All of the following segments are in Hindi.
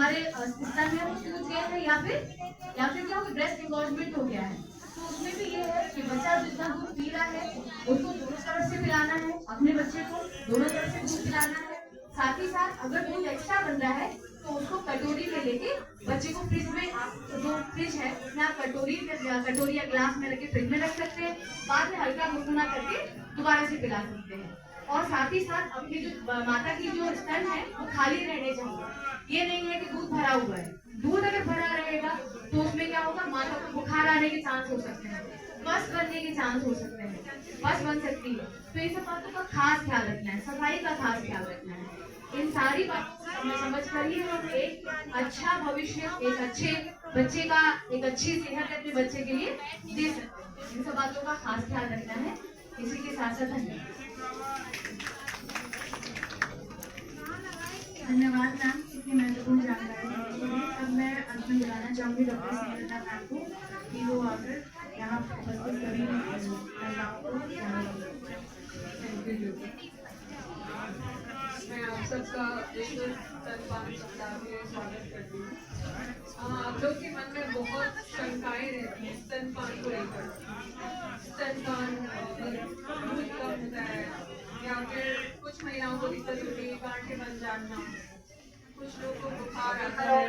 हमारे स्तन में वो सूज गए हैं या फिर क्या हो ब्रेस्ट इंगॉर्जमेंट हो गया है। तो उसमें भी ये है कि बच्चा जितना दूध पी रहा है उसको दोनों तरफ से पिलाना है, अपने बच्चे को दोनों तरफ से दूध पिलाना है। साथ ही साथ अगर दूध एक्स्ट्रा बन रहा है तो उसको कटोरी में लेके बच्चे को फ्रिज में, आप जो फ्रिज है उसमें आप कटोरी या ग्लास में रख के फ्रिज में रख सकते हैं। बाद में हल्का गुनगुना करके दोबारा से पिला सकते हैं। और साथ ही साथ अपनी जो माता की जो स्तन है वो खाली रहने चाहिए। ये नहीं है कि दूध भरा हुआ है। दूध अगर भरा रहेगा तो उसमें क्या होगा, माता को बुखार आने के चांस हो सकते हैं, बस बनने के चांस हो सकते हैं, बस बन सकती है। तो इन सब बातों का खास ख्याल रखना है, सफाई का खास ख्याल रखना है। इन सारी बातों को समझ कर ही हम एक अच्छा भविष्य, एक अच्छे बच्चे का, एक अच्छी सेहत अपने बच्चे के लिए दे सकते हैं। इन सब बातों का खास ख्याल रखना है। इसी के साथ साथ धन्यवाद मैम, इतनी महत्वपूर्ण जानकारी देने के लिए। अब मैं अंत में बुलाना चाहूंगी डॉक्टर स्नेहलता मैम को कि वो आकर यहाँ उपस्थित सभी महिलाओं को मैं आप सबका विश्व स्तनपान सप्ताह में स्वागत करती हूँ। आप लोग के मन में बहुत शंकाएं रहती हैं स्तनपान को लेकर। स्तनपान दूध कम होता है या फिर कुछ महिलाओं को दिक्कत होती है गांठें बन जाना, कुछ लोग को बुखार आता है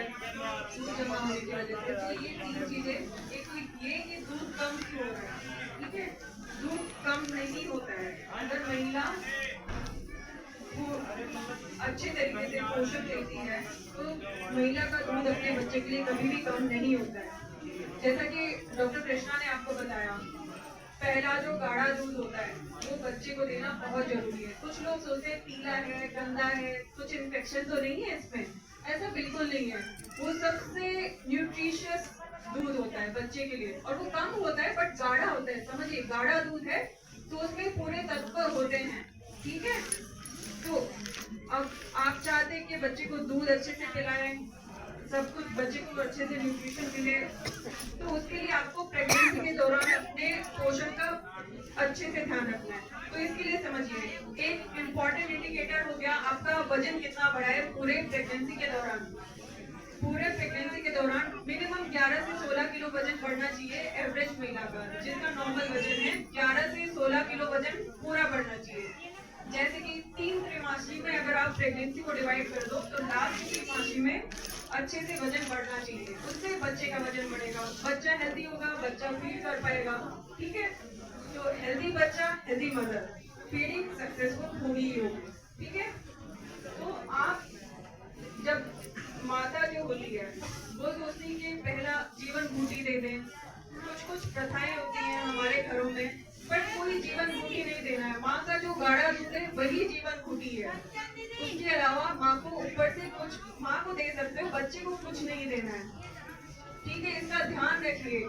दूध जमा होने की वजह से। तो ये तीन चीजें, एक तो ये कि दूध कम क्यों हो रहा है। ठीक है, दूध कम नहीं होता है अगर महिला अच्छे तरीके से पोषण लेती है तो महिला का दूध अपने बच्चे के लिए कभी भी कम नहीं होता है। जैसा कि डॉक्टर कृष्णा ने आपको बताया, पहला जो गाढ़ा दूध होता है वो बच्चे को देना बहुत जरूरी है। कुछ लोग सोचते हैं पीला है, गंदा है, कुछ इन्फेक्शन तो नहीं है इसमें। ऐसा बिल्कुल नहीं है। वो सबसे न्यूट्रिशियस दूध होता है बच्चे के लिए और वो कम होता है बट गाढ़ा होता है। समझिए, गाढ़ा दूध है तो उसमें पूरे तत्व होते हैं। ठीक है, तो अब आप चाहते हैं कि बच्चे को दूध अच्छे से पिलाएं, सब कुछ बच्चे को अच्छे से न्यूट्रिशन मिले, तो उसके लिए आपको प्रेगनेंसी के दौरान अपने पोषण का अच्छे से ध्यान रखना है। तो इसके लिए समझिए, एक इम्पॉर्टेंट इंडिकेटर हो गया आपका वजन कितना बढ़ा है पूरे प्रेगनेंसी के दौरान। पूरे प्रेगनेंसी के दौरान मिनिमम 11 से 16 किलो वजन बढ़ना चाहिए एवरेज महिला का। जिसका नॉर्मल वजन है 11 से 16 किलो वजन पूरा बढ़ना चाहिए। जैसे कि 3 त्रैमासिक में अगर आप प्रेगनेंसी को डिवाइड कर दो तो लास्ट त्रैमासिक में अच्छे से वजन बढ़ना चाहिए। उससे बच्चे का वजन बढ़ेगा, बच्चा हेल्दी होगा, बच्चा फीड कर पाएगा। ठीक है, तो हेल्दी बच्चा, हेल्दी मदर, फीडिंग सक्सेसफुल होगी ही होगी। ठीक है, तो आप जब माता जो होती है वो सोचती है कि पहला जीवन घूटी दे दें। कुछ प्रथाएं होती हैं हमारे घरों में, बट कोई जीवन घूटी नहीं देना है। माँ का जो गाढ़ा दूध है वही जीवन घूटी है। उसके अलावा माँ को ऊपर से कुछ माँ को दे सकते हो, बच्चे को कुछ नहीं देना है। ठीक है, इसका ध्यान रखिए।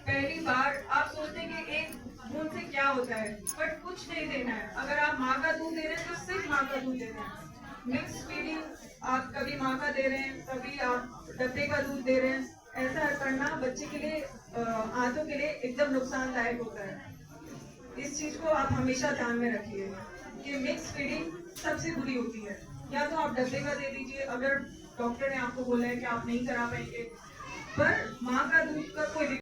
पहली बार आप सोचते हैं कि एक बूंद से क्या होता है, बट कुछ नहीं देना है। अगर आप माँ का दूध दे रहे हैं तो सिर्फ माँ का दूध देना है। मिक्स फीडिंग, आप कभी माँ का दे रहे हैं, कभी आप डब्बे का दूध दे रहे हैं, ऐसा करना बच्चे के लिए, आंतों के लिए एकदम नुकसानदायक होता है। इस चीज को आप हमेशा ध्यान में रखिए कि मिक्स फीडिंग सबसे बुरी होती है। या तो आप डब्बे का दे दीजिए अगर डॉक्टर ने आपको बोला है कि आप नहीं करा पाएंगे, पर माँ का दूध का कोई